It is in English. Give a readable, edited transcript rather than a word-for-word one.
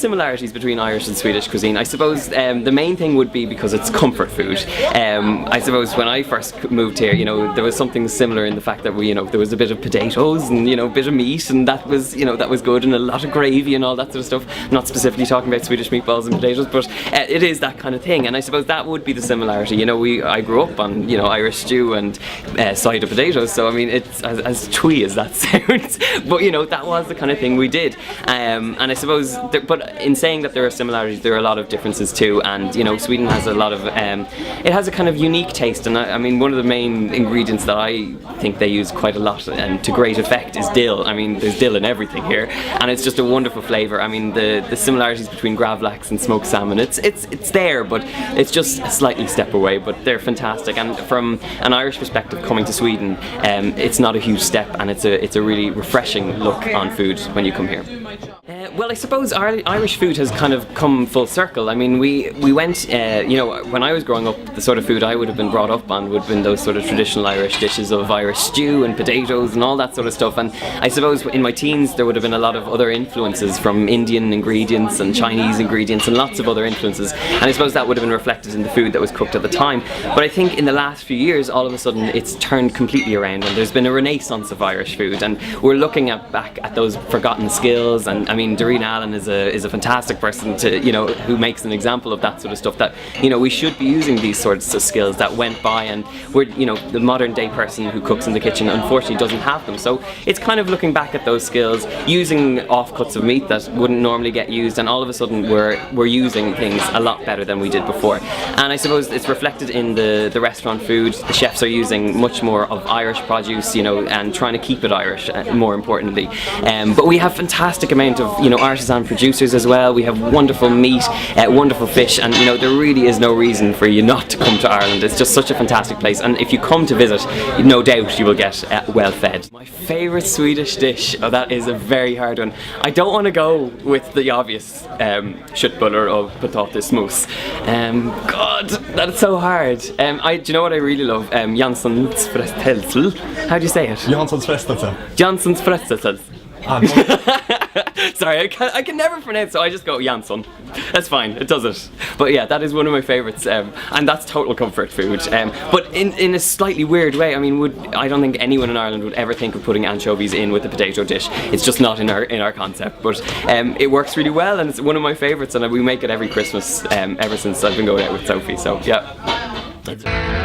similarities between Irish and Swedish cuisine. I suppose the main thing would be because it's comfort food. I suppose when I first moved here, there was something similar in the fact that there was a bit of potatoes and a bit of meat, and that was good, and a lot of gravy and all that sort of stuff. I'm not specifically talking about Swedish meatballs and potatoes, but it is that kind of thing. And I suppose that would be the similarity. I grew up on Irish stew and side of potatoes, so I mean it's as twee as that sounds, but that was the kind of thing we did. And I suppose, but in saying that there are similarities, there are a lot of differences too. And Sweden has a lot of it has a kind of unique taste, and I mean one of the main ingredients that I think they use quite a lot and to great effect is dill. I mean there's dill in everything here, and it's just a wonderful flavour. I mean the similarities between gravlax and smoked salmon, it's there, but it's just a slightly step away, but they're fantastic. And from an Irish perspective, coming to Sweden, it's not a huge step, and it's a really refreshing look on food when you come here. Well, I suppose Irish food has kind of come full circle. I mean, we went, when I was growing up, the sort of food I would have been brought up on would have been those sort of traditional Irish dishes of Irish stew and potatoes and all that sort of stuff. And I suppose in my teens there would have been a lot of other influences from Indian ingredients and Chinese ingredients and lots of other influences. And I suppose that would have been reflected in the food that was cooked at the time. But I think in the last few years, all of a sudden, it's turned completely around, and there's been a renaissance of Irish food, and we're looking back at those forgotten skills. And I mean, Irelane Allen is a fantastic person to who makes an example of that sort of stuff, that we should be using these sorts of skills that went by, and we're the modern day person who cooks in the kitchen unfortunately doesn't have them. So it's kind of looking back at those skills, using offcuts of meat that wouldn't normally get used, and all of a sudden we're using things a lot better than we did before. And I suppose it's reflected in the restaurant food. The chefs are using much more of Irish produce, and trying to keep it Irish, more importantly. But we have fantastic amount of artisan producers as well. We have wonderful meat, wonderful fish, and there really is no reason for you not to come to Ireland. It's just such a fantastic place, and if you come to visit, no doubt you will get well fed. My favourite Swedish dish, that is a very hard one. I don't want to go with the obvious köttbullar or potatismos. God, that's so hard. Do you know what I really love? Janssons frestelse. How do you say it? Janssons frestelse. Janssons frestelse. Sorry, I can never pronounce, so I just go Jansson. That's fine, it does it. But yeah, that is one of my favourites, and that's total comfort food. But in a slightly weird way. I mean, I don't think anyone in Ireland would ever think of putting anchovies in with a potato dish. It's just not in our concept. But it works really well, and it's one of my favourites, and we make it every Christmas ever since I've been going out with Sophie. So yeah.